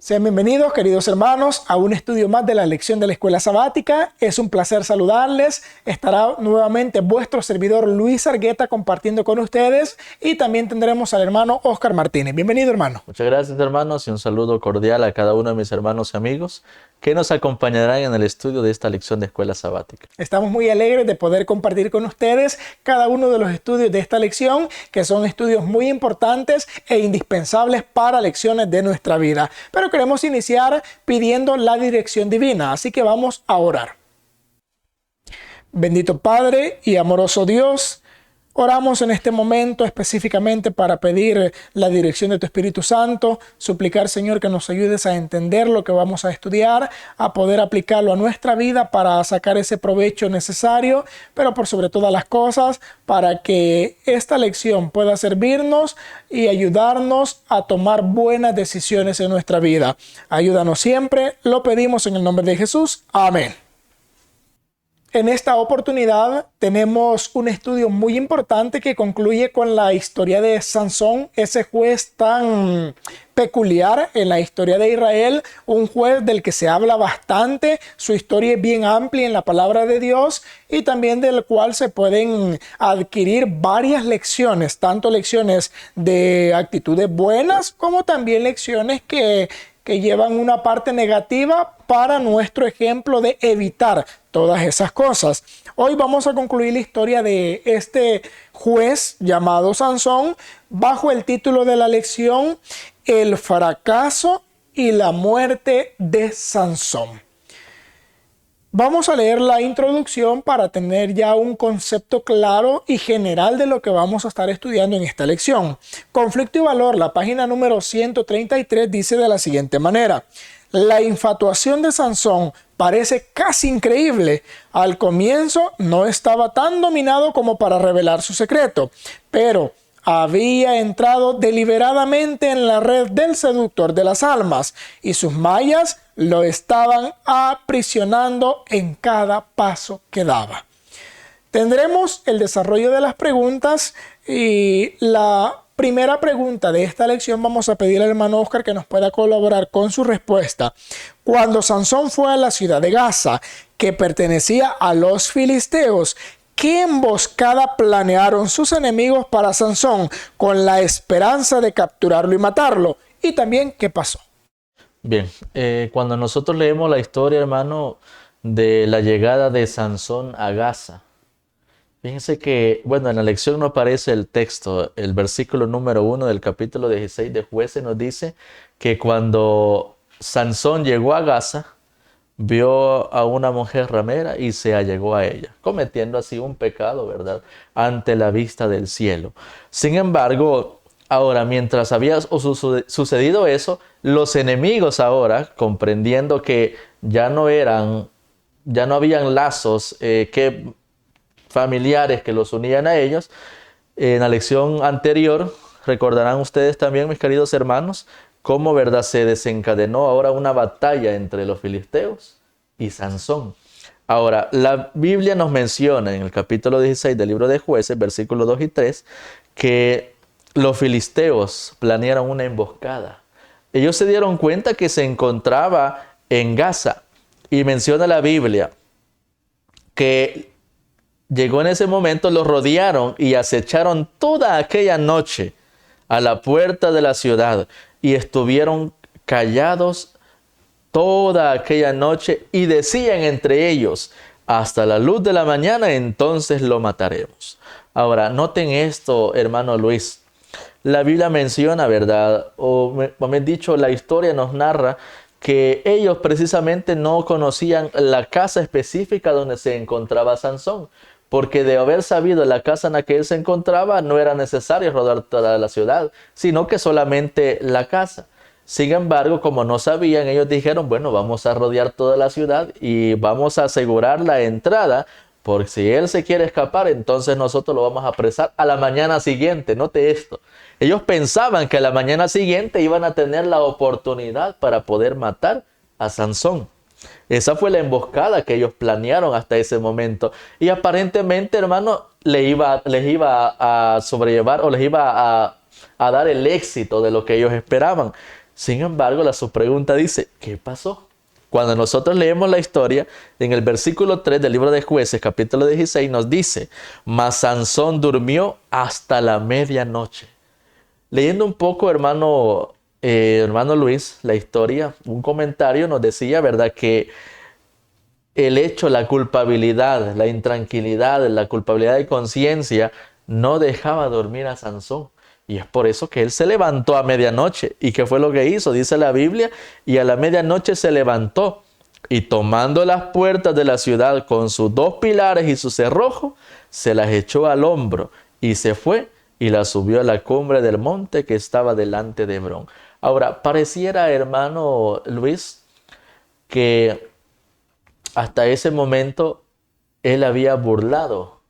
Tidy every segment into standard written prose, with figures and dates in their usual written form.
Sean bienvenidos, queridos hermanos, a un estudio más de la lección de la Escuela Sabática. Es un placer saludarles. Estará nuevamente vuestro servidor Luis Argueta compartiendo con ustedes y también tendremos al hermano Oscar Martínez. Bienvenido, hermano. Muchas gracias, hermanos, y un saludo cordial a cada uno de mis hermanos y amigos que nos acompañarán en el estudio de esta lección de Escuela Sabática. Estamos muy alegres de poder compartir con ustedes cada uno de los estudios de esta lección, que son estudios muy importantes e indispensables para lecciones de nuestra vida. Pero queremos iniciar pidiendo la dirección divina, así que vamos a orar. Bendito Padre y amoroso Dios, oramos en este momento específicamente para pedir la dirección de tu Espíritu Santo, suplicar, Señor, que nos ayudes a entender lo que vamos a estudiar, a poder aplicarlo a nuestra vida para sacar ese provecho necesario, pero por sobre todas las cosas, para que esta lección pueda servirnos y ayudarnos a tomar buenas decisiones en nuestra vida. Ayúdanos siempre, lo pedimos en el nombre de Jesús. Amén. En esta oportunidad tenemos un estudio muy importante que concluye con la historia de Sansón, ese juez tan peculiar en la historia de Israel, un juez del que se habla bastante, su historia es bien amplia en la palabra de Dios y también del cual se pueden adquirir varias lecciones, tanto lecciones de actitudes buenas como también lecciones que llevan una parte negativa para nuestro ejemplo de evitar todas esas cosas. Hoy vamos a concluir la historia de este juez llamado Sansón bajo el título de la lección El fracaso y la muerte de Sansón. Vamos a leer la introducción para tener ya un concepto claro y general de lo que vamos a estar estudiando en esta lección. Conflicto y valor, la página número 133 dice de la siguiente manera: la infatuación de Sansón parece casi increíble. Al comienzo no estaba tan dominado como para revelar su secreto, pero había entrado deliberadamente en la red del seductor de las almas y sus mallas lo estaban aprisionando en cada paso que daba. Tendremos el desarrollo de las preguntas y la primera pregunta de esta lección vamos a pedir al hermano Oscar que nos pueda colaborar con su respuesta. Cuando Sansón fue a la ciudad de Gaza, que pertenecía a los filisteos, ¿qué emboscada planearon sus enemigos para Sansón con la esperanza de capturarlo y matarlo? Y también, ¿qué pasó? Bien, cuando nosotros leemos la historia, hermano, de la llegada de Sansón a Gaza, fíjense que, bueno, en la lección no aparece el texto, el versículo número 1 del capítulo 16 de Jueces nos dice que cuando Sansón llegó a Gaza, vio a una mujer ramera y se allegó a ella, cometiendo así un pecado, ¿verdad?, ante la vista del cielo. Sin embargo, ahora, mientras había sucedido eso, los enemigos ahora, comprendiendo que ya no habían lazos familiares que los unían a ellos, en la lección anterior, recordarán ustedes también, mis queridos hermanos, cómo, ¿verdad?, se desencadenó ahora una batalla entre los filisteos y Sansón. Ahora, la Biblia nos menciona en el capítulo 16 del libro de Jueces, versículos 2 y 3, que los filisteos planearon una emboscada. Ellos se dieron cuenta que se encontraba en Gaza y menciona la Biblia que llegó en ese momento, los rodearon y acecharon toda aquella noche a la puerta de la ciudad y estuvieron callados toda aquella noche y decían entre ellos: hasta la luz de la mañana, entonces lo mataremos. Ahora, noten esto, hermano Luis. La Biblia menciona, ¿verdad? O mejor dicho, la historia nos narra que ellos precisamente no conocían la casa específica donde se encontraba Sansón, porque de haber sabido la casa en la que él se encontraba, no era necesario rodar toda la ciudad, sino que solamente la casa. Sin embargo, como no sabían, ellos dijeron: bueno, vamos a rodear toda la ciudad y vamos a asegurar la entrada, porque si él se quiere escapar, entonces nosotros lo vamos a apresar a la mañana siguiente. Note esto. Ellos pensaban que a la mañana siguiente iban a tener la oportunidad para poder matar a Sansón. Esa fue la emboscada que ellos planearon hasta ese momento. Y aparentemente, hermano, les iba a sobrellevar o les iba a dar el éxito de lo que ellos esperaban. Sin embargo, la subpregunta dice, ¿qué pasó? Cuando nosotros leemos la historia, en el versículo 3 del libro de Jueces, capítulo 16, nos dice, mas Sansón durmió hasta la medianoche. Leyendo un poco, hermano Luis, la historia, un comentario nos decía, ¿verdad?, que el hecho, la culpabilidad, la intranquilidad, la culpabilidad de conciencia no dejaba dormir a Sansón. Y es por eso que él se levantó a medianoche. ¿Y qué fue lo que hizo? Dice la Biblia, y a la medianoche se levantó y tomando las puertas de la ciudad con sus 2 pilares y su cerrojo, se las echó al hombro y se fue y las subió a la cumbre del monte que estaba delante de Hebrón. Ahora, pareciera, hermano Luis, que hasta ese momento él había burlado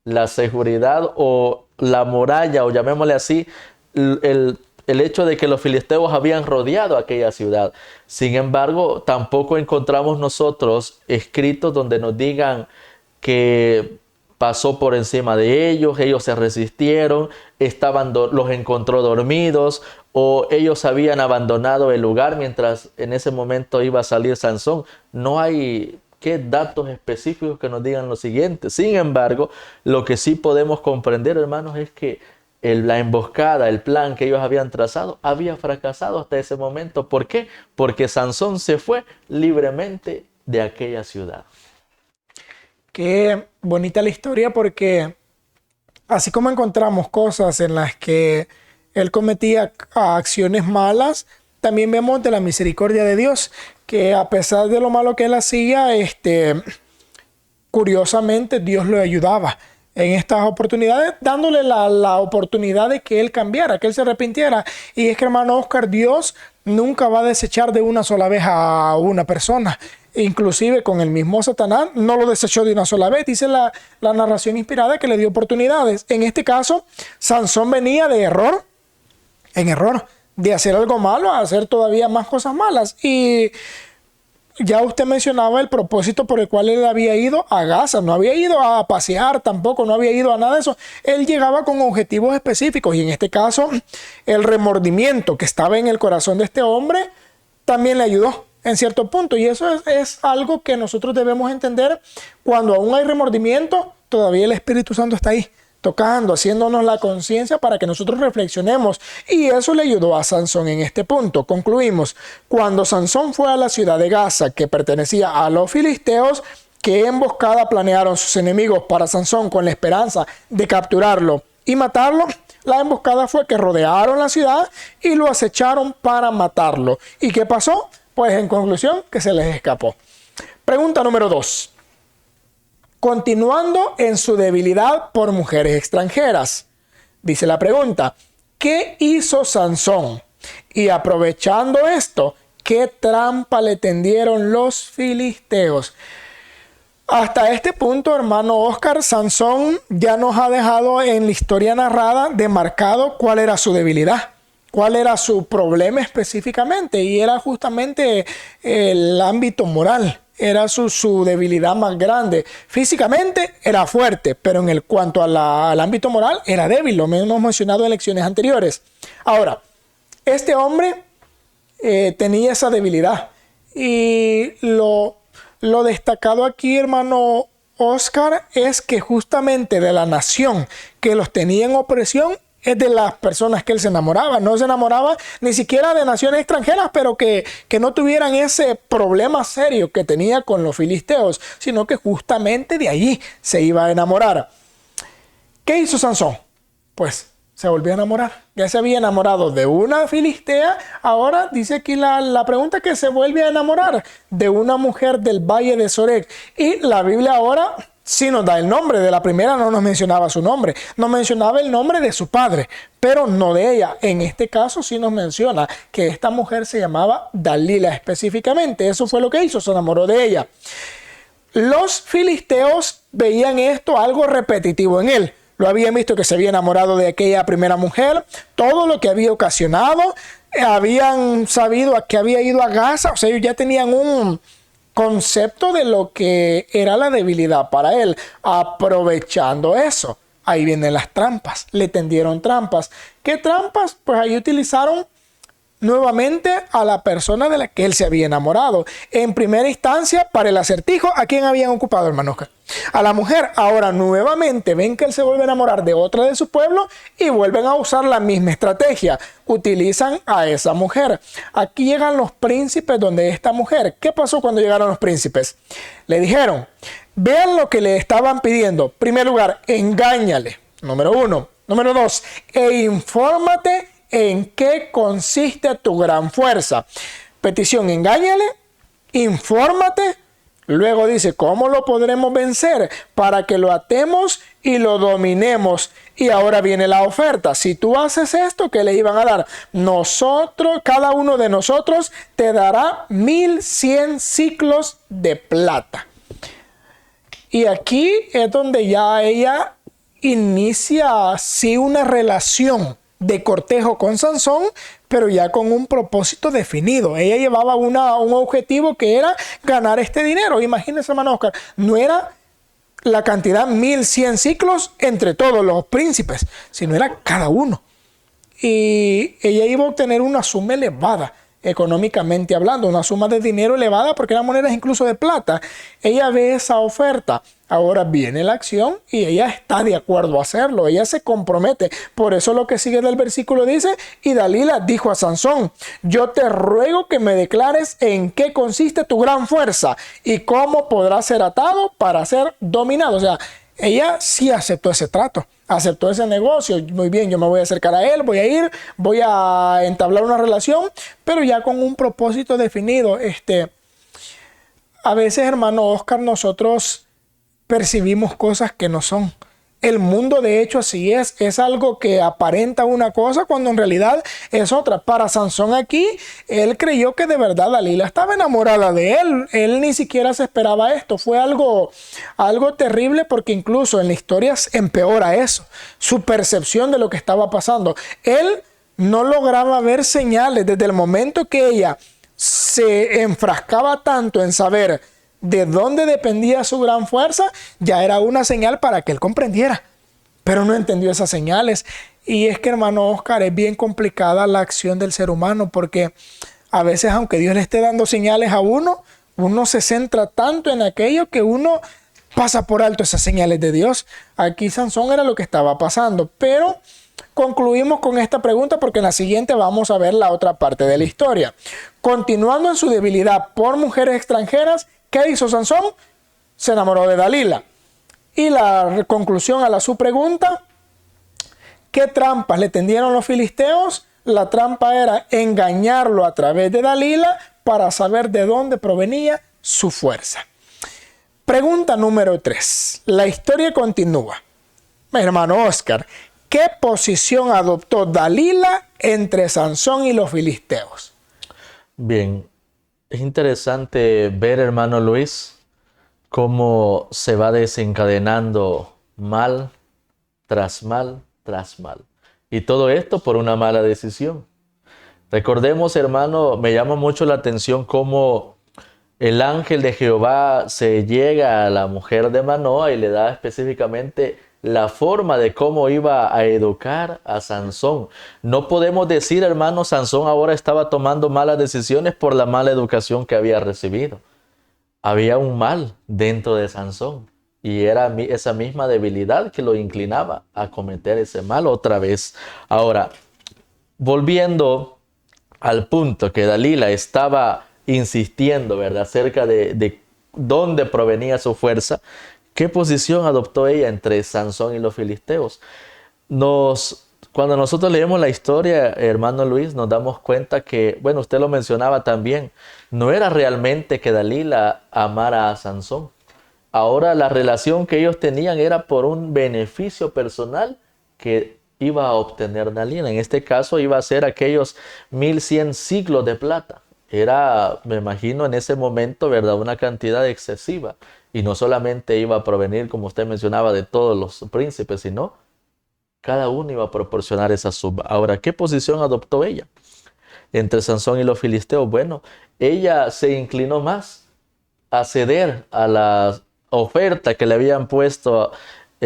la seguridad o la muralla, o llamémosle así, el hecho de que los filisteos habían rodeado aquella ciudad. Sin embargo, tampoco encontramos nosotros escritos donde nos digan que pasó por encima de ellos se resistieron, los encontró dormidos, o ellos habían abandonado el lugar mientras en ese momento iba a salir Sansón. No hay datos específicos que nos digan lo siguiente. Sin embargo, lo que sí podemos comprender, hermanos, es que la emboscada, el plan que ellos habían trazado, había fracasado hasta ese momento. ¿Por qué? Porque Sansón se fue libremente de aquella ciudad. Qué bonita la historia, porque así como encontramos cosas en las que él cometía acciones malas, también vemos de la misericordia de Dios, que a pesar de lo malo que él hacía, curiosamente Dios lo ayudaba en estas oportunidades, dándole la oportunidad de que él cambiara, que él se arrepintiera. Y es que, hermano Oscar, Dios nunca va a desechar de una sola vez a una persona. Inclusive con el mismo Satanás no lo desechó de una sola vez. Dice la narración inspirada que le dio oportunidades. En este caso, Sansón venía de error en error, de hacer algo malo a hacer todavía más cosas malas. Y ya usted mencionaba el propósito por el cual él había ido a Gaza. No había ido a pasear tampoco, no había ido a nada de eso. Él llegaba con objetivos específicos, y en este caso el remordimiento que estaba en el corazón de este hombre también le ayudó en cierto punto. Y eso es algo que nosotros debemos entender. Cuando aún hay remordimiento, todavía el Espíritu Santo está ahí, tocando, haciéndonos la conciencia para que nosotros reflexionemos. Y eso le ayudó a Sansón en este punto. Concluimos. Cuando Sansón fue a la ciudad de Gaza, que pertenecía a los filisteos, ¿qué emboscada planearon sus enemigos para Sansón con la esperanza de capturarlo y matarlo? La emboscada fue que rodearon la ciudad y lo acecharon para matarlo. ¿Y qué pasó? Pues en conclusión, que se les escapó. Pregunta número 2. Continuando en su debilidad por mujeres extranjeras. Dice la pregunta, ¿qué hizo Sansón? Y aprovechando esto, ¿qué trampa le tendieron los filisteos? Hasta este punto, hermano Oscar, Sansón ya nos ha dejado en la historia narrada demarcado cuál era su debilidad, cuál era su problema específicamente, y era justamente el ámbito moral. Era su debilidad más grande. Físicamente era fuerte, pero en cuanto al ámbito moral era débil, lo hemos mencionado en lecciones anteriores. Ahora, este hombre tenía esa debilidad, y lo destacado aquí, hermano Oscar, es que justamente de la nación que los tenía en opresión es de las personas que él se enamoraba. No se enamoraba ni siquiera de naciones extranjeras, pero que no tuvieran ese problema serio que tenía con los filisteos, sino que justamente de allí se iba a enamorar. ¿Qué hizo Sansón? Pues se volvió a enamorar. Ya se había enamorado de una filistea. Ahora dice aquí la pregunta, que se vuelve a enamorar de una mujer del valle de Sorek. Y la Biblia ahora sí nos da el nombre. De la primera no nos mencionaba su nombre, nos mencionaba el nombre de su padre, pero no de ella. En este caso sí nos menciona que esta mujer se llamaba Dalila específicamente. Eso fue lo que hizo, se enamoró de ella. Los filisteos veían esto algo repetitivo en él. Lo habían visto que se había enamorado de aquella primera mujer, todo lo que había ocasionado, habían sabido a que había ido a Gaza. O sea, ellos ya tenían un concepto de lo que era la debilidad para él. Aprovechando eso, ahí vienen las trampas. Le tendieron trampas. ¿Qué trampas? Pues ahí utilizaron nuevamente a la persona de la que él se había enamorado. En primera instancia, para el acertijo, ¿a quién habían ocupado, hermano Oscar? A la mujer. Ahora nuevamente ven que él se vuelve a enamorar de otra de su pueblo y vuelven a usar la misma estrategia. Utilizan a esa mujer. Aquí llegan los príncipes donde esta mujer. ¿Qué pasó cuando llegaron los príncipes? Le dijeron, vean lo que le estaban pidiendo. En primer lugar, engáñale. Número 1. Número 2, e infórmate en qué consiste tu gran fuerza. Petición, engáñale, infórmate. Luego dice, ¿cómo lo podremos vencer? Para que lo atemos y lo dominemos. Y ahora viene la oferta. Si tú haces esto, ¿qué le iban a dar? Nosotros, cada uno de nosotros, te dará 1100 ciclos de plata. Y aquí es donde ya ella inicia sí una relación de cortejo con Sansón, pero ya con un propósito definido. Ella llevaba un objetivo que era ganar este dinero. Imagínense, hermano Oscar, no era la cantidad 1100 ciclos entre todos los príncipes, sino era cada uno. Y ella iba a obtener una suma elevada, económicamente hablando, una suma de dinero elevada porque eran monedas incluso de plata. Ella ve esa oferta. Ahora viene la acción y ella está de acuerdo a hacerlo. Ella se compromete. Por eso lo que sigue del versículo dice, y Dalila dijo a Sansón, yo te ruego que me declares en qué consiste tu gran fuerza y cómo podrás ser atado para ser dominado. O sea, ella sí aceptó ese trato, aceptó ese negocio. Muy bien, yo me voy a acercar a él, voy a ir, voy a entablar una relación, pero ya con un propósito definido. A veces, hermano Oscar, nosotros percibimos cosas que no son. El mundo de hecho así es algo que aparenta una cosa cuando en realidad es otra. Para Sansón aquí, él creyó que de verdad Dalila estaba enamorada de él. Él ni siquiera se esperaba esto. Fue algo terrible porque incluso en la historia empeora eso. Su percepción de lo que estaba pasando. Él no lograba ver señales desde el momento que ella se enfrascaba tanto en saber de dónde dependía su gran fuerza, ya era una señal para que él comprendiera. Pero no entendió esas señales. Y es que, hermano Oscar, es bien complicada la acción del ser humano porque a veces, aunque Dios le esté dando señales a uno se centra tanto en aquello que uno pasa por alto esas señales de Dios. Aquí Sansón era lo que estaba pasando. Pero concluimos con esta pregunta porque en la siguiente vamos a ver la otra parte de la historia. Continuando en su debilidad por mujeres extranjeras, ¿qué hizo Sansón? Se enamoró de Dalila. Y la conclusión a su pregunta, ¿qué trampas le tendieron los filisteos? La trampa era engañarlo a través de Dalila para saber de dónde provenía su fuerza. Pregunta número 3. La historia continúa. Mi hermano Oscar, ¿qué posición adoptó Dalila entre Sansón y los filisteos? Bien, es interesante ver, hermano Luis, cómo se va desencadenando mal tras mal tras mal. Y todo esto por una mala decisión. Recordemos, hermano, me llama mucho la atención cómo el ángel de Jehová se llega a la mujer de Manoa y le da específicamente la forma de cómo iba a educar a Sansón. No podemos decir, hermano, Sansón ahora estaba tomando malas decisiones por la mala educación que había recibido. Había un mal dentro de Sansón y era esa misma debilidad que lo inclinaba a cometer ese mal otra vez. Ahora, volviendo al punto que Dalila estaba insistiendo, ¿verdad?, acerca de dónde provenía su fuerza. ¿Qué posición adoptó ella entre Sansón y los filisteos? Cuando nosotros leemos la historia, hermano Luis, nos damos cuenta que, bueno, usted lo mencionaba también, no era realmente que Dalila amara a Sansón. Ahora la relación que ellos tenían era por un beneficio personal que iba a obtener Dalila. En este caso iba a ser aquellos 1100 ciclos de plata. Era, me imagino, en ese momento, ¿verdad?, una cantidad excesiva. Y no solamente iba a provenir, como usted mencionaba, de todos los príncipes, sino cada uno iba a proporcionar esa suma. Ahora, ¿qué posición adoptó ella entre Sansón y los filisteos? Bueno, ella se inclinó más a ceder a la oferta que le habían puesto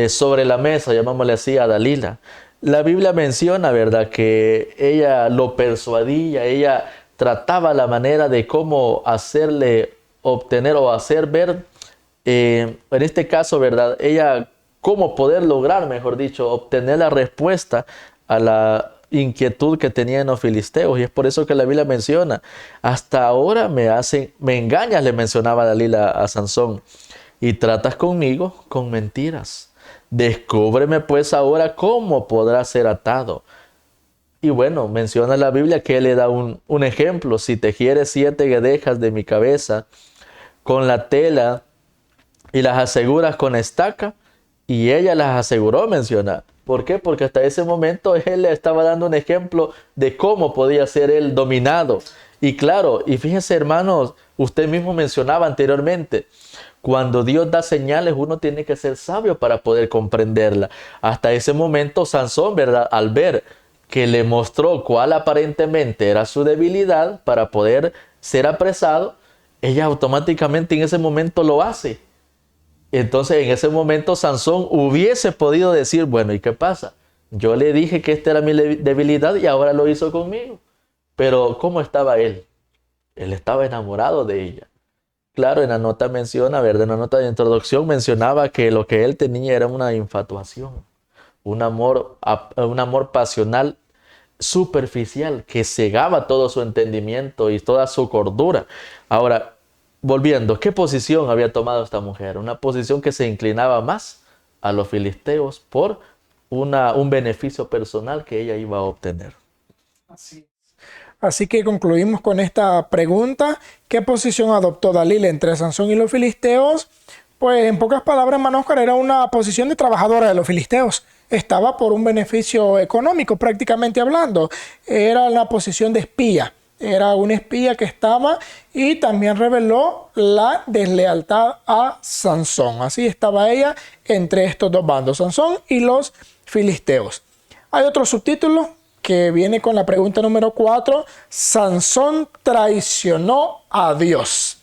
sobre la mesa, llamámosle así, a Dalila. La Biblia menciona, ¿verdad?, que ella lo persuadía, ella trataba la manera de cómo hacerle obtener o hacer ver, en este caso, ¿verdad?, ella cómo poder lograr, mejor dicho, obtener la respuesta a la inquietud que tenían los filisteos. Y es por eso que la Biblia menciona, hasta ahora me engañas, le mencionaba Dalila a Sansón, y tratas conmigo con mentiras. Descúbreme pues ahora cómo podrá ser atado. Y bueno, menciona la Biblia que él le da un ejemplo. Si tejieres 7 guedejas de mi cabeza con la tela y las aseguras con estaca, y ella las aseguró, menciona. ¿Por qué? Porque hasta ese momento él le estaba dando un ejemplo de cómo podía ser él dominado. Y claro, y fíjense, hermanos, usted mismo mencionaba anteriormente, cuando Dios da señales, uno tiene que ser sabio para poder comprenderla. Hasta ese momento, Sansón, ¿verdad?, al ver que le mostró cuál aparentemente era su debilidad para poder ser apresado, ella automáticamente en ese momento lo hace. Entonces, en ese momento, Sansón hubiese podido decir, bueno, ¿y qué pasa? Yo le dije que esta era mi debilidad y ahora lo hizo conmigo. Pero, ¿cómo estaba él? Él estaba enamorado de ella. Claro, en la nota menciona, ¿verdad?, en la nota de introducción mencionaba que lo que él tenía era una infatuación, un amor pasional superficial que cegaba todo su entendimiento y toda su cordura. Ahora, volviendo, ¿qué posición había tomado esta mujer? Una posición que se inclinaba más a los filisteos por un beneficio personal que ella iba a obtener. Así que concluimos con esta pregunta. ¿Qué posición adoptó Dalila entre Sansón y los filisteos? Pues en pocas palabras, hermano Oscar, era una posición de trabajadora de los filisteos. Estaba por un beneficio económico, prácticamente hablando. Era una posición de espía. Era una espía que estaba y también reveló la deslealtad a Sansón. Así estaba ella entre estos dos bandos, Sansón y los filisteos. Hay otro subtítulo que viene con la pregunta número 4. Sansón traicionó a Dios.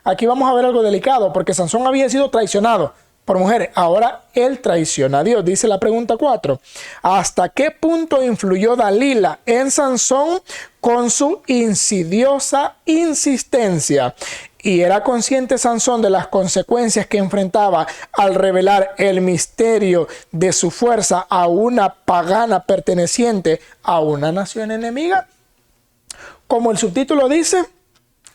Aquí vamos a ver algo delicado, porque Sansón había sido traicionado por mujeres. Ahora él traiciona a Dios. Dice la pregunta 4. ¿Hasta qué punto influyó Dalila en Sansón con su insidiosa insistencia? Y era consciente Sansón de las consecuencias que enfrentaba al revelar el misterio de su fuerza a una pagana perteneciente a una nación enemiga. Como el subtítulo dice,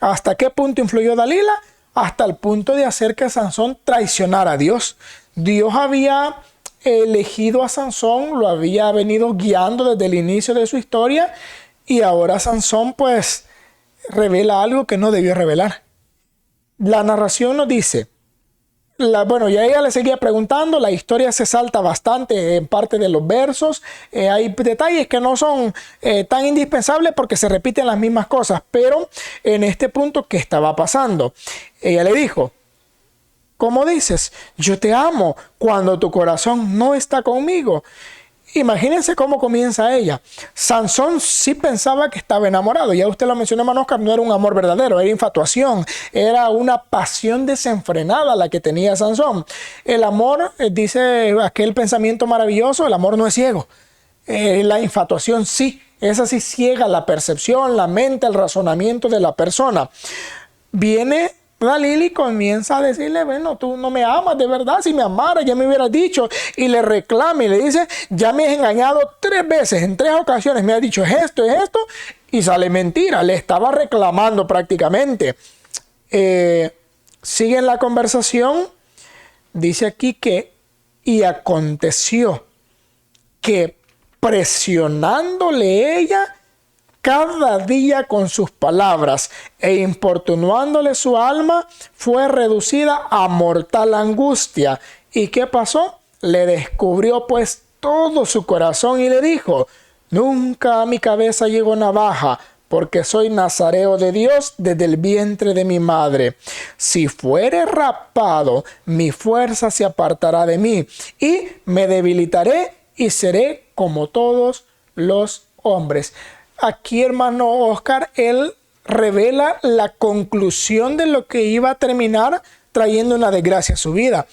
¿hasta qué punto influyó Dalila? Hasta el punto de hacer que Sansón traicionara a Dios. Dios había elegido a Sansón, lo había venido guiando desde el inicio de su historia, y ahora Sansón pues revela algo que no debió revelar. La narración nos dice, bueno, ya ella le seguía preguntando, la historia se salta bastante en parte de los versos, hay detalles que no son tan indispensables porque se repiten las mismas cosas, pero en este punto, ¿qué estaba pasando? Ella le dijo, ¿cómo dices? Yo te amo cuando tu corazón no está conmigo. Imagínense cómo comienza ella. Sansón sí pensaba que estaba enamorado. Ya usted lo mencionó, hermano Oscar, no era un amor verdadero, era infatuación. Era una pasión desenfrenada la que tenía Sansón. El amor, dice aquel pensamiento maravilloso, el amor no es ciego. La infatuación sí, esa sí ciega la percepción, la mente, el razonamiento de la persona. Viene Dalila y comienza a decirle, bueno, tú no me amas de verdad, si me amaras ya me hubieras dicho, y le reclama y le dice, ya me has engañado 3 veces, en 3 ocasiones me has dicho es esto, y sale mentira, le estaba reclamando prácticamente. Sigue en la conversación, dice aquí que, y aconteció que presionándole ella, cada día con sus palabras e importunándole su alma, fue reducida a mortal angustia. ¿Y qué pasó? Le descubrió pues todo su corazón y le dijo, nunca a mi cabeza llegó navaja, porque soy nazareo de Dios desde el vientre de mi madre. Si fuere rapado, mi fuerza se apartará de mí, y me debilitaré y seré como todos los hombres. Aquí, hermano Oscar, él revela la conclusión de lo que iba a terminar trayendo una desgracia a su vida.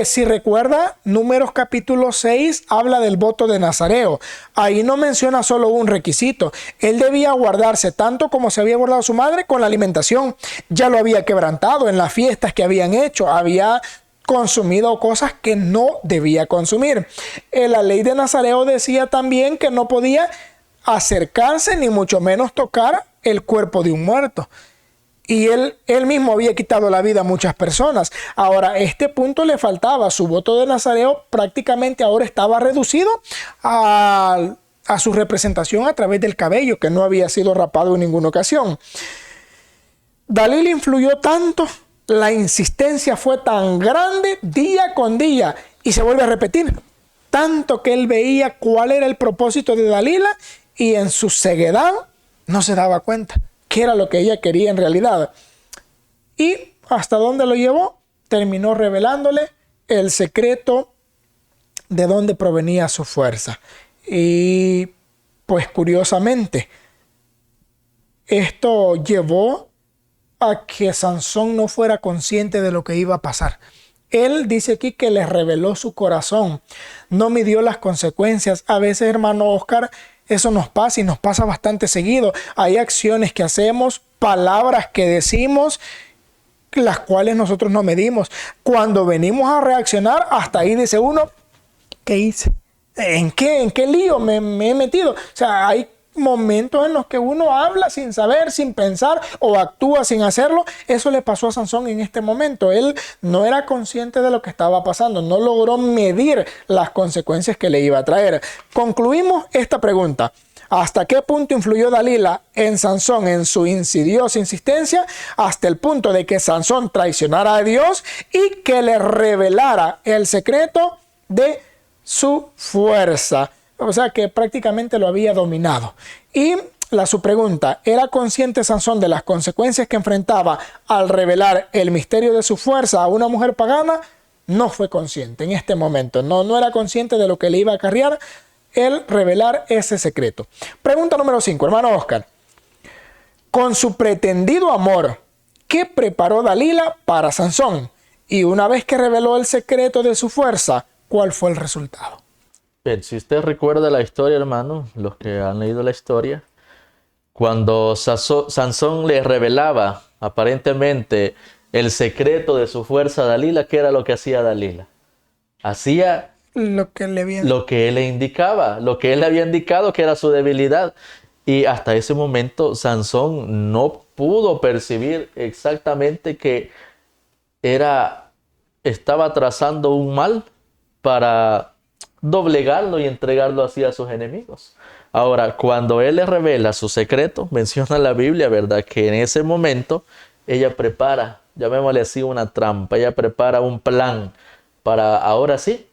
Si recuerda, Números capítulo 6 habla del voto de Nazareo. Ahí no menciona solo un requisito. Él debía guardarse tanto como se había guardado su madre con la alimentación. Ya lo había quebrantado en las fiestas que habían hecho. Había consumido cosas que no debía consumir. La ley de Nazareo decía también que no podía acercarse ni mucho menos tocar el cuerpo de un muerto. Y él mismo había quitado la vida a muchas personas. Ahora, este punto le faltaba. Su voto de Nazareo prácticamente ahora estaba reducido a su representación a través del cabello, que no había sido rapado en ninguna ocasión. Dalila influyó tanto, la insistencia fue tan grande día con día, y se vuelve a repetir, tanto que él veía cuál era el propósito de Dalila, y en su ceguedad no se daba cuenta qué era lo que ella quería en realidad. ¿Y hasta dónde lo llevó? Terminó revelándole el secreto de dónde provenía su fuerza. Y pues curiosamente, esto llevó a que Sansón no fuera consciente de lo que iba a pasar. Él dice aquí que le reveló su corazón, no midió las consecuencias. A veces, hermano Oscar, eso nos pasa y nos pasa bastante seguido. Hay acciones que hacemos, palabras que decimos, las cuales nosotros no medimos. Cuando venimos a reaccionar, hasta ahí dice uno, ¿qué hice? ¿En qué lío me he metido? O sea, hay momentos en los que uno habla sin saber, sin pensar, o actúa sin hacerlo. Eso le pasó a Sansón en este momento. Él no era consciente de lo que estaba pasando, no logró medir las consecuencias que le iba a traer. Concluimos esta pregunta: ¿hasta qué punto influyó Dalila en Sansón en su insidiosa insistencia? Hasta el punto de que Sansón traicionara a Dios y que le revelara el secreto de su fuerza. O sea que prácticamente lo había dominado. Y su pregunta: ¿era consciente Sansón de las consecuencias que enfrentaba al revelar el misterio de su fuerza a una mujer pagana? No fue consciente en este momento. No era consciente de lo que le iba a acarrear el revelar ese secreto. Pregunta número 5, hermano Oscar. Con su pretendido amor, ¿qué preparó Dalila para Sansón? Y una vez que reveló el secreto de su fuerza, ¿cuál fue el resultado? Bien, si usted recuerda la historia, hermano, los que han leído la historia, cuando Sansón le revelaba aparentemente el secreto de su fuerza a Dalila, ¿qué era lo que hacía Dalila? Hacía lo que él le indicaba, lo que él le había indicado que era su debilidad. Y hasta ese momento Sansón no pudo percibir exactamente que estaba trazando un mal para doblegarlo y entregarlo así a sus enemigos. Ahora, cuando él le revela su secreto, menciona la Biblia, ¿verdad?, que en ese momento ella prepara, llamémosle así, una trampa. Ella prepara un plan para ahora sí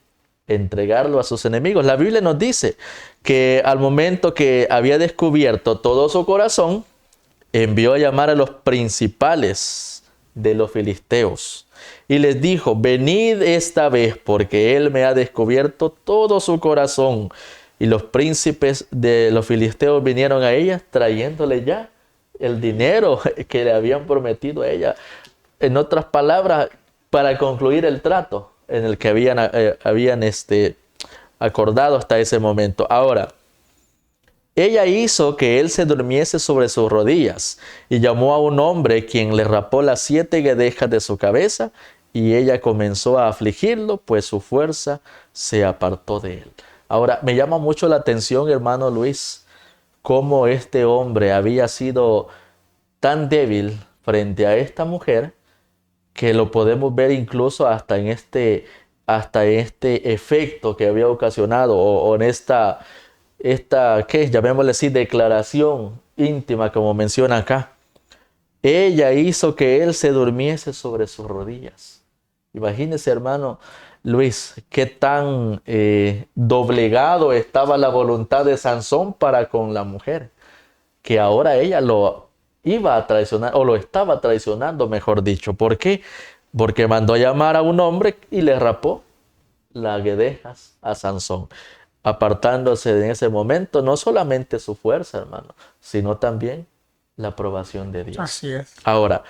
entregarlo a sus enemigos. La Biblia nos dice que al momento que había descubierto todo su corazón, envió a llamar a los principales de los filisteos y les dijo: venid esta vez, porque él me ha descubierto todo su corazón. Y los príncipes de los filisteos vinieron a ella trayéndole ya el dinero que le habían prometido a ella. En otras palabras, para concluir el trato en el que habían acordado hasta ese momento. Ahora, ella hizo que él se durmiese sobre sus rodillas y llamó a un hombre, quien le rapó las 7 guedejas de su cabeza, y ella comenzó a afligirlo, pues su fuerza se apartó de él. Ahora, me llama mucho la atención, hermano Luis, cómo este hombre había sido tan débil frente a esta mujer, que lo podemos ver incluso hasta en este efecto que había ocasionado, o en esta ¿qué? Llamémosle así, declaración íntima, como menciona acá. Ella hizo que él se durmiese sobre sus rodillas. Imagínese, hermano Luis, qué tan doblegado estaba la voluntad de Sansón para con la mujer, que ahora ella lo iba a traicionar, o lo estaba traicionando, mejor dicho. ¿Por qué? Porque mandó a llamar a un hombre y le rapó las guedejas a Sansón, apartándose en ese momento no solamente su fuerza, hermano, sino también la aprobación de Dios. Así es. Ahora,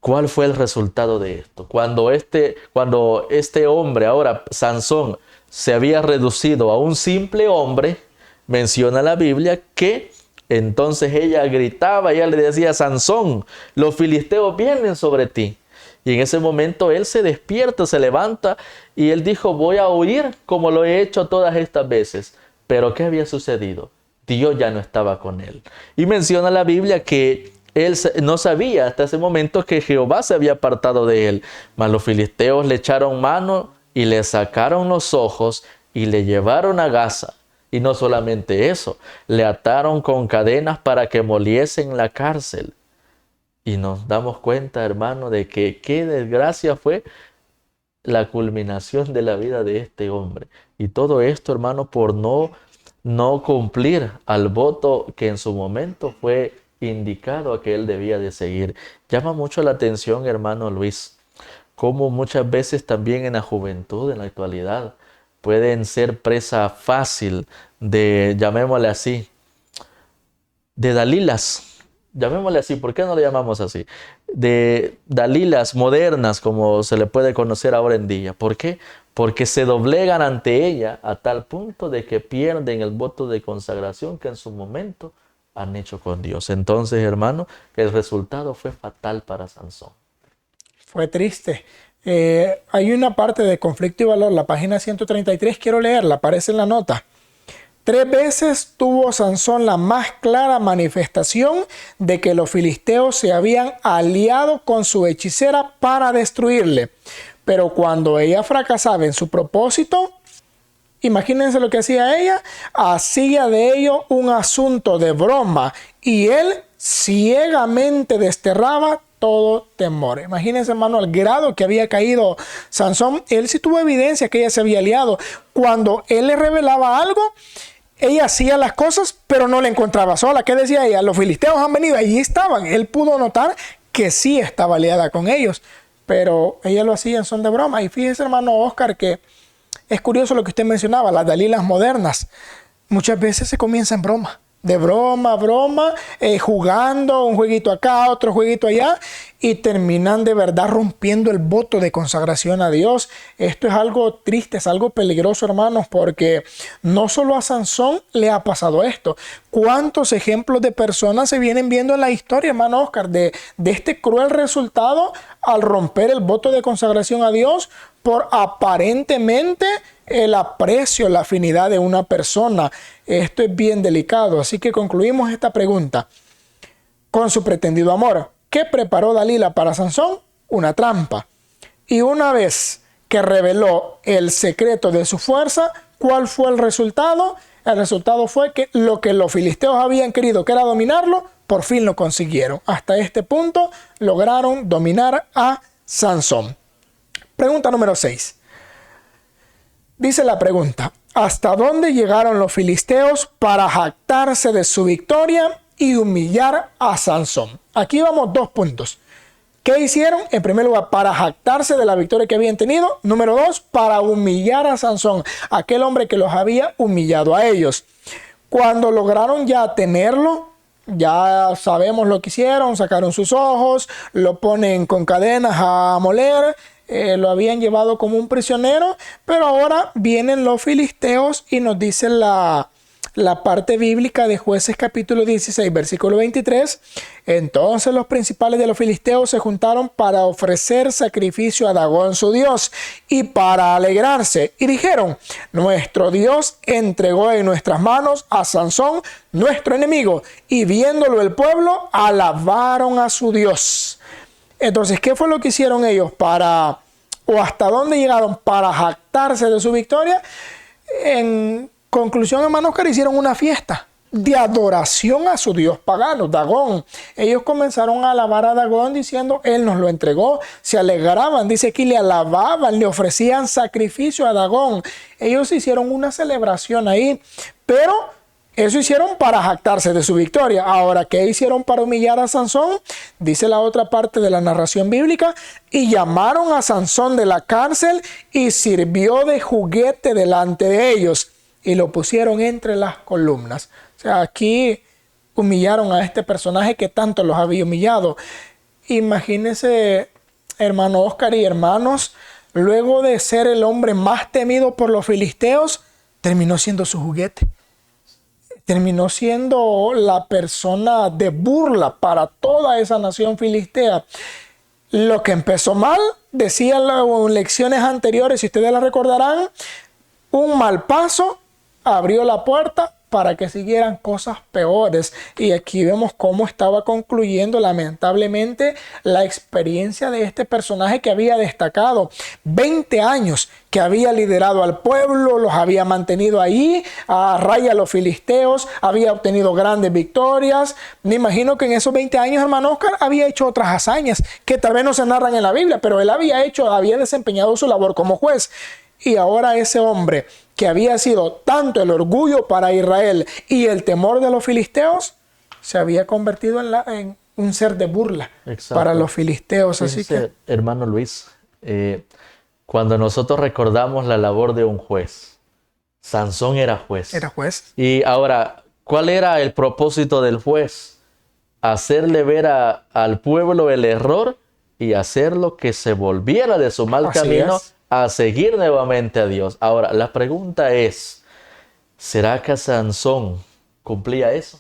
¿Cuál fue el resultado de esto? Cuando este hombre, ahora Sansón, se había reducido a un simple hombre, menciona la Biblia que entonces ella gritaba, ella le decía: Sansón, los filisteos vienen sobre ti. Y en ese momento él se despierta, se levanta y él dijo: voy a huir como lo he hecho todas estas veces. Pero ¿qué había sucedido? Dios ya no estaba con él. Y menciona la Biblia que él no sabía hasta ese momento que Jehová se había apartado de él. Mas los filisteos le echaron mano y le sacaron los ojos y le llevaron a Gaza. Y no solamente eso, le ataron con cadenas para que moliese en la cárcel. Y nos damos cuenta, hermano, de que qué desgracia fue la culminación de la vida de este hombre. Y todo esto, hermano, por no cumplir al voto que en su momento fue indicado a que él debía de seguir. Llama mucho la atención, hermano Luis, cómo muchas veces también en la juventud, en la actualidad, pueden ser presa fácil de, llamémosle así, de dalilas. Llamémosle así, ¿por qué no le llamamos así? De dalilas modernas, como se le puede conocer ahora en día. ¿Por qué? Porque se doblegan ante ella a tal punto de que pierden el voto de consagración que en su momento han hecho con Dios. Entonces, hermano, el resultado fue fatal para Sansón. Fue triste. Hay una parte de Conflicto y Valor, la página 133, quiero leerla, aparece en la nota. 3 veces tuvo Sansón la más clara manifestación de que los filisteos se habían aliado con su hechicera para destruirle. Pero cuando ella fracasaba en su propósito, imagínense lo que hacía ella, hacía de ello un asunto de broma y él ciegamente desterraba todo temor. Imagínense, hermano, al grado que había caído Sansón. Él sí tuvo evidencia que ella se había aliado. Cuando él le revelaba algo, ella hacía las cosas, pero no la encontraba sola. ¿Qué decía ella? Los filisteos han venido, allí estaban. Él pudo notar que sí estaba aliada con ellos, pero ella lo hacía en son de broma. Y fíjese, hermano Oscar, que es curioso lo que usted mencionaba, las dalilas modernas. Muchas veces se comienza en broma. De broma a broma, jugando un jueguito acá, otro jueguito allá, y terminan de verdad rompiendo el voto de consagración a Dios. Esto es algo triste, es algo peligroso, hermanos, porque no solo a Sansón le ha pasado esto. ¿Cuántos ejemplos de personas se vienen viendo en la historia, hermano Oscar, de este cruel resultado al romper el voto de consagración a Dios por aparentemente el aprecio, la afinidad de una persona? Esto es bien delicado, así que concluimos esta pregunta. Con su pretendido amor, ¿qué preparó Dalila para Sansón? Una trampa. Y una vez que reveló el secreto de su fuerza, ¿cuál fue el resultado? El resultado fue que lo que los filisteos habían querido, que era dominarlo, por fin lo consiguieron. Hasta este punto lograron dominar a Sansón. Pregunta número 6. Dice la pregunta: ¿hasta dónde llegaron los filisteos para jactarse de su victoria y humillar a Sansón? Aquí vamos 2 puntos. ¿Qué hicieron? En primer lugar, para jactarse de la victoria que habían tenido. Número 2, para humillar a Sansón, aquel hombre que los había humillado a ellos. Cuando lograron ya tenerlo, ya sabemos lo que hicieron: sacaron sus ojos, lo ponen con cadenas a moler. Lo habían llevado como un prisionero, pero ahora vienen los filisteos y nos dice la parte bíblica de Jueces capítulo 16, versículo 23. Entonces los principales de los filisteos se juntaron para ofrecer sacrificio a Dagón su dios y para alegrarse, y dijeron: nuestro Dios entregó en nuestras manos a Sansón, nuestro enemigo. Y viéndolo el pueblo, alabaron a su Dios. Entonces, ¿qué fue lo que hicieron ellos o hasta dónde llegaron para jactarse de su victoria? En conclusión, hermanos, que hicieron una fiesta de adoración a su dios pagano, Dagón. Ellos comenzaron a alabar a Dagón diciendo: él nos lo entregó. Se alegraban, dice aquí, le alababan, le ofrecían sacrificio a Dagón. Ellos hicieron una celebración ahí, pero eso hicieron para jactarse de su victoria. Ahora, ¿qué hicieron para humillar a Sansón? Dice la otra parte de la narración bíblica: y llamaron a Sansón de la cárcel y sirvió de juguete delante de ellos y lo pusieron entre las columnas. O sea, aquí humillaron a este personaje que tanto los había humillado. Imagínese, hermano Oscar y hermanos, luego de ser el hombre más temido por los filisteos, terminó siendo su juguete. Terminó siendo la persona de burla para toda esa nación filistea. Lo que empezó mal, decían las lecciones anteriores, si ustedes la recordarán, un mal paso abrió la puerta para que siguieran cosas peores. Y aquí vemos cómo estaba concluyendo lamentablemente la experiencia de este personaje que había destacado 20 años, que había liderado al pueblo, los había mantenido ahí a raya a los filisteos, había obtenido grandes victorias. Me imagino que en esos 20 años, hermano Oscar, había hecho otras hazañas que tal vez no se narran en la Biblia, pero él había desempeñado su labor como juez. Y ahora ese hombre que había sido tanto el orgullo para Israel y el temor de los filisteos, se había convertido en un ser de burla. Exacto. Para los filisteos. Así que, hermano Luis, cuando nosotros recordamos la labor de un juez, Sansón era juez. Era juez. Y ahora, ¿cuál era el propósito del juez? Hacerle ver al pueblo el error y hacerlo que se volviera de su mal camino a seguir nuevamente a Dios. Ahora, la pregunta es, ¿será que Sansón cumplía eso?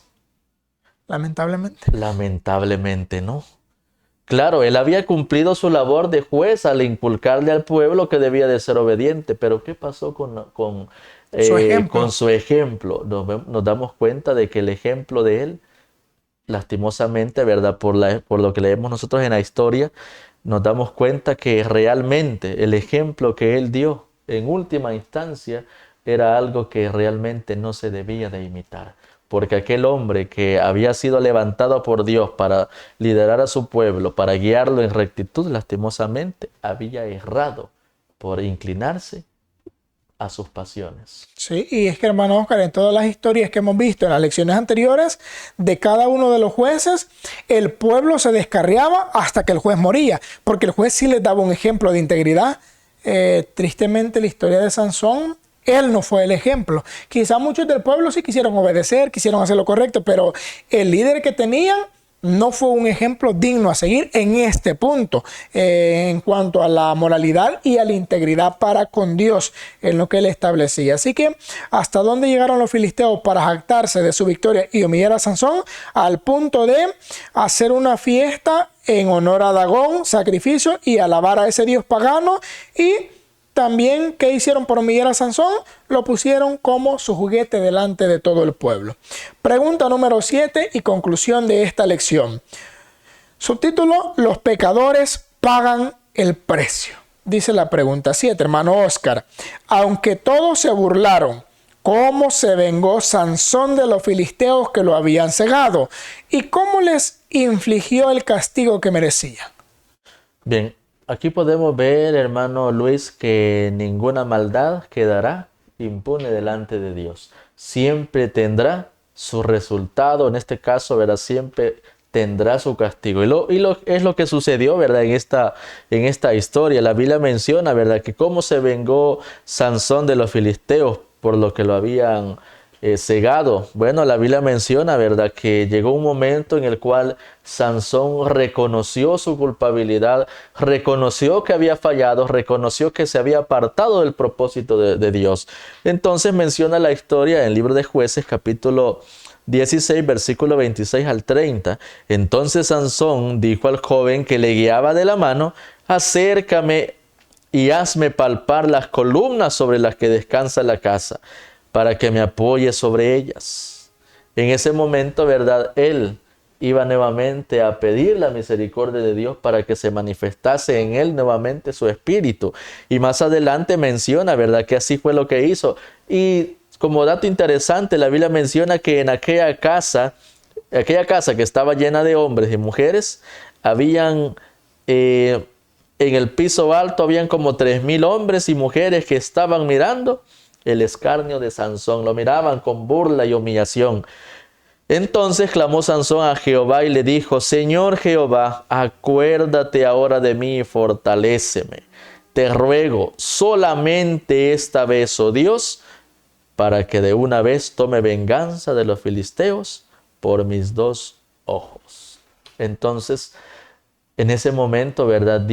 Lamentablemente. Lamentablemente no. Claro, él había cumplido su labor de juez al inculcarle al pueblo que debía de ser obediente, pero ¿qué pasó con su ejemplo? Nos damos cuenta de que el ejemplo de él, lastimosamente, ¿verdad? Por lo que leemos nosotros en la historia, nos damos cuenta que realmente el ejemplo que él dio en última instancia era algo que realmente no se debía de imitar. Porque aquel hombre que había sido levantado por Dios para liderar a su pueblo, para guiarlo en rectitud, lastimosamente había errado por inclinarse a sus pasiones. Sí, y es que, hermano Oscar, en todas las historias que hemos visto en las lecciones anteriores de cada uno de los jueces, el pueblo se descarriaba hasta que el juez moría, porque el juez sí les daba un ejemplo de integridad. Tristemente, la historia de Sansón, él no fue el ejemplo. Quizá muchos del pueblo sí quisieron obedecer, quisieron hacer lo correcto, pero el líder que tenían no fue un ejemplo digno a seguir en este punto, en cuanto a la moralidad y a la integridad para con Dios, en lo que él establecía. Así que, ¿hasta dónde llegaron los filisteos para jactarse de su victoria y humillar a Sansón? Al punto de hacer una fiesta en honor a Dagón, sacrificio, y alabar a ese dios pagano. Y también, ¿qué hicieron por humillar a Sansón? Lo pusieron como su juguete delante de todo el pueblo. Pregunta número 7 y conclusión de esta lección. Subtítulo: los pecadores pagan el precio. Dice la pregunta 7, hermano Oscar. Aunque todos se burlaron, ¿cómo se vengó Sansón de los filisteos que lo habían cegado? ¿Y cómo les infligió el castigo que merecían? Bien. Aquí podemos ver, hermano Luis, que ninguna maldad quedará impune delante de Dios. Siempre tendrá su resultado, en este caso, ¿verdad? Siempre tendrá su castigo. Es lo que sucedió, ¿verdad? En esta historia. La Biblia menciona, ¿verdad?, que cómo se vengó Sansón de los filisteos por lo que lo habían cegado. Bueno, la Biblia menciona, ¿verdad?, que llegó un momento en el cual Sansón reconoció su culpabilidad, reconoció que había fallado, reconoció que se había apartado del propósito de Dios. Entonces menciona la historia en el libro de Jueces, capítulo 16, versículo 26 al 30. Entonces Sansón dijo al joven que le guiaba de la mano: acércame y hazme palpar las columnas sobre las que descansa la casa, para que me apoye sobre ellas. En ese momento, ¿verdad?, él iba nuevamente a pedir la misericordia de Dios para que se manifestase en él nuevamente su espíritu. Y más adelante menciona, ¿verdad?, que así fue lo que hizo. Y como dato interesante, la Biblia menciona que en aquella casa que estaba llena de hombres y mujeres, habían en el piso alto habían como 3,000 hombres y mujeres que estaban mirando el escarnio de Sansón. Lo miraban con burla y humillación. Entonces clamó Sansón a Jehová y le dijo: Señor Jehová, acuérdate ahora de mí y fortaléceme. Te ruego solamente esta vez, oh Dios, para que de una vez tome venganza de los filisteos por mis 2 ojos. Entonces, En ese momento, ¿verdad?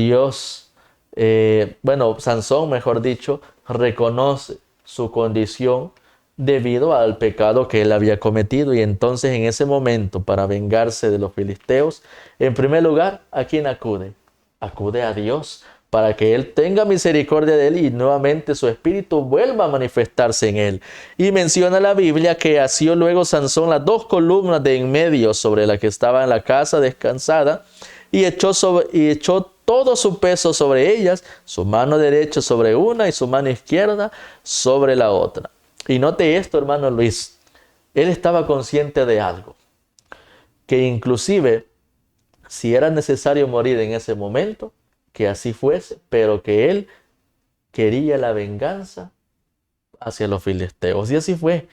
Sansón, mejor dicho, reconoce su condición debido al pecado que él había cometido. Y entonces en ese momento, para vengarse de los filisteos, en primer lugar, ¿a quién acude? Acude a Dios, para que Él tenga misericordia de él y nuevamente su espíritu vuelva a manifestarse en él. Y menciona la Biblia que asió luego Sansón las 2 columnas de en medio sobre la que estaba en la casa descansada y echó todo su peso sobre ellas, su mano derecha sobre una y su mano izquierda sobre la otra. Y note esto, hermano Luis, él estaba consciente de algo, que inclusive si era necesario morir en ese momento, que así fuese, pero que él quería la venganza hacia los filisteos. Y así fue.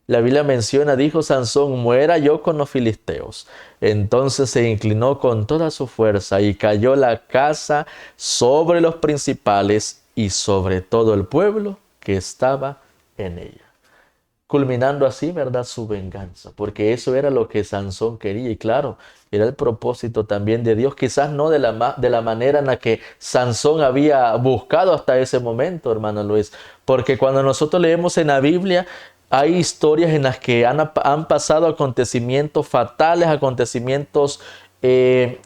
La Biblia menciona, dijo Sansón, muera yo con los filisteos. Entonces se inclinó con toda su fuerza y cayó la casa sobre los principales y sobre todo el pueblo que estaba en ella. Culminando así, ¿verdad?, su venganza, porque eso era lo que Sansón quería. Y claro, era el propósito también de Dios, quizás no de la manera en la que Sansón había buscado hasta ese momento, hermano Luis, porque cuando nosotros leemos en la Biblia, hay historias en las que han pasado acontecimientos fatales, acontecimientos,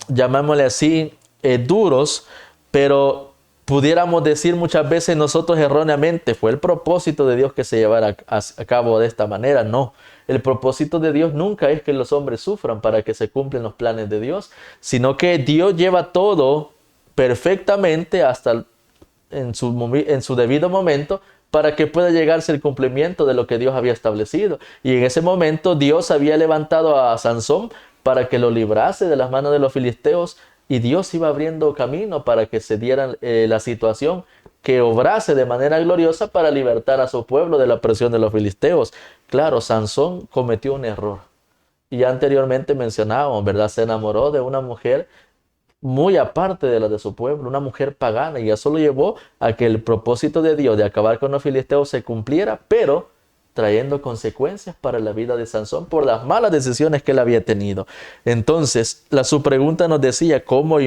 llamémosle así, duros, pero pudiéramos decir muchas veces nosotros erróneamente, fue el propósito de Dios que se llevara a cabo de esta manera. No, el propósito de Dios nunca es que los hombres sufran para que se cumplan los planes de Dios, sino que Dios lleva todo perfectamente hasta en su debido momento para que pueda llegarse el cumplimiento de lo que Dios había establecido. Y en ese momento Dios había levantado a Sansón para que lo librase de las manos de los filisteos. Y Dios iba abriendo camino para que se diera la situación que obrase de manera gloriosa para libertar a su pueblo de la presión de los filisteos. Claro, Sansón cometió un error. Y ya anteriormente mencionábamos, ¿verdad? Se enamoró de una mujer muy aparte de la de su pueblo, una mujer pagana. Y eso lo llevó a que el propósito de Dios de acabar con los filisteos se cumpliera, pero trayendo consecuencias para la vida de Sansón por las malas decisiones que él había tenido. Entonces, su pregunta nos decía, ¿cómo les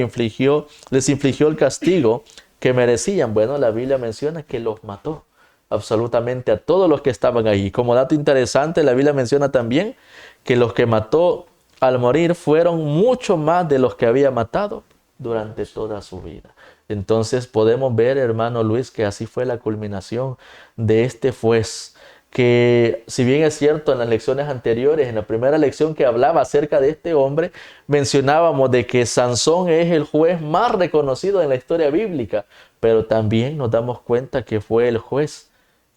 infligió el castigo que merecían? Bueno, la Biblia menciona que los mató absolutamente a todos los que estaban ahí. Como dato interesante, la Biblia menciona también que los que mató al morir fueron mucho más de los que había matado durante toda su vida. Entonces podemos ver, hermano Luis, que así fue la culminación de este juez, que si bien es cierto en las lecciones anteriores, en la primera lección que hablaba acerca de este hombre, mencionábamos de que Sansón es el juez más reconocido en la historia bíblica, pero también nos damos cuenta que fue el juez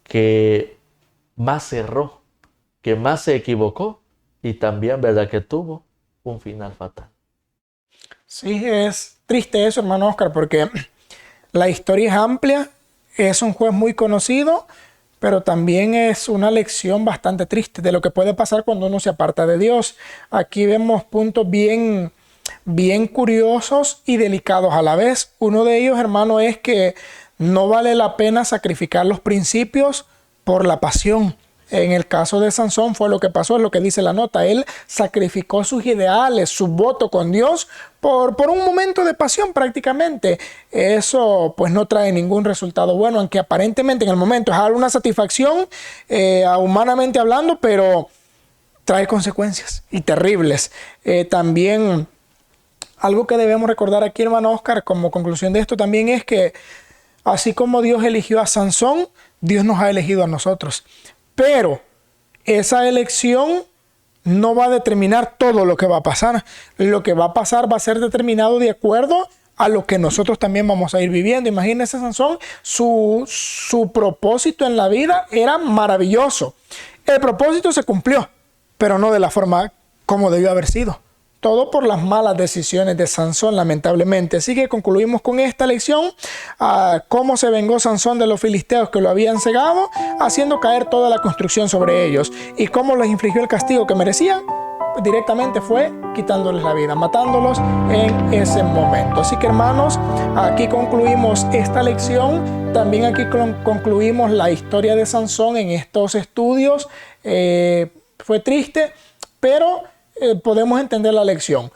que más erró, que más se equivocó y también, ¿verdad?, que tuvo un final fatal. Sí, es triste eso, hermano Oscar, porque la historia es amplia, es un juez muy conocido, pero también es una lección bastante triste de lo que puede pasar cuando uno se aparta de Dios. Aquí vemos puntos bien curiosos y delicados a la vez. Uno de ellos, hermano, es que no vale la pena sacrificar los principios por la pasión. En el caso de Sansón fue lo que pasó, es lo que dice la nota. Él sacrificó sus ideales, su voto con Dios por un momento de pasión prácticamente. Eso pues no trae ningún resultado bueno, aunque aparentemente en el momento es alguna satisfacción humanamente hablando, pero trae consecuencias y terribles. También algo que debemos recordar aquí, hermano Oscar, como conclusión de esto también es que así como Dios eligió a Sansón, Dios nos ha elegido a nosotros. Pero esa elección no va a determinar todo lo que va a pasar. Lo que va a pasar va a ser determinado de acuerdo a lo que nosotros también vamos a ir viviendo. Imagínense, Sansón, su propósito en la vida era maravilloso. El propósito se cumplió, pero no de la forma como debió haber sido. Todo por las malas decisiones de Sansón, lamentablemente. Así que concluimos con esta lección. Cómo se vengó Sansón de los filisteos que lo habían cegado, haciendo caer toda la construcción sobre ellos. Y cómo les infligió el castigo que merecían, pues directamente fue quitándoles la vida, matándolos en ese momento. Así que, hermanos, aquí concluimos esta lección. También aquí concluimos la historia de Sansón en estos estudios. Fue triste, pero podemos entender la lección.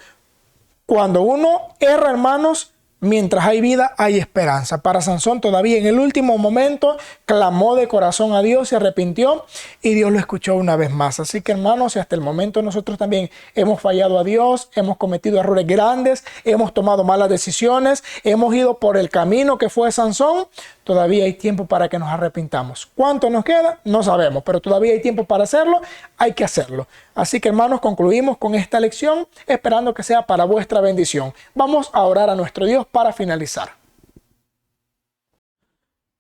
Cuando uno erra, hermanos, mientras hay vida, hay esperanza. Para Sansón todavía en el último momento clamó de corazón a Dios, se arrepintió y Dios lo escuchó una vez más. Así que, hermanos, si hasta el momento nosotros también hemos fallado a Dios, hemos cometido errores grandes, hemos tomado malas decisiones, hemos ido por el camino que fue Sansón, todavía hay tiempo para que nos arrepintamos. ¿Cuánto nos queda? No sabemos, pero todavía hay tiempo para hacerlo, hay que hacerlo. Así que, hermanos, concluimos con esta lección, esperando que sea para vuestra bendición. Vamos a orar a nuestro Dios para finalizar.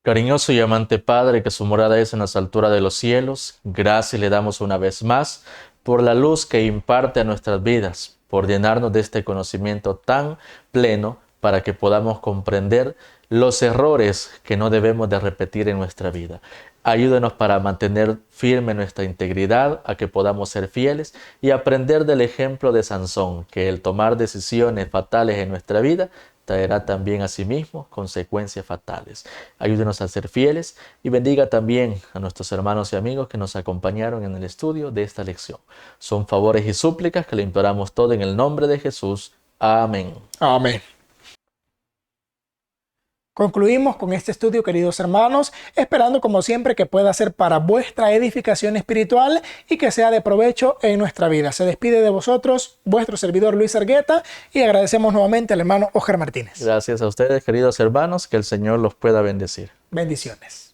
Cariñoso y amante Padre, que su morada es en las alturas de los cielos, gracias le damos una vez más por la luz que imparte a nuestras vidas, por llenarnos de este conocimiento tan pleno para que podamos comprender los errores que no debemos de repetir en nuestra vida. Ayúdenos para mantener firme nuestra integridad, a que podamos ser fieles y aprender del ejemplo de Sansón, que el tomar decisiones fatales en nuestra vida traerá también a sí mismo consecuencias fatales. Ayúdenos a ser fieles y bendiga también a nuestros hermanos y amigos que nos acompañaron en el estudio de esta lección. Son favores y súplicas que le imploramos todo en el nombre de Jesús. Amén. Amén. Concluimos con este estudio, queridos hermanos, esperando como siempre que pueda ser para vuestra edificación espiritual y que sea de provecho en nuestra vida. Se despide de vosotros vuestro servidor Luis Argueta y agradecemos nuevamente al hermano Óscar Martínez. Gracias a ustedes, queridos hermanos, que el Señor los pueda bendecir. Bendiciones.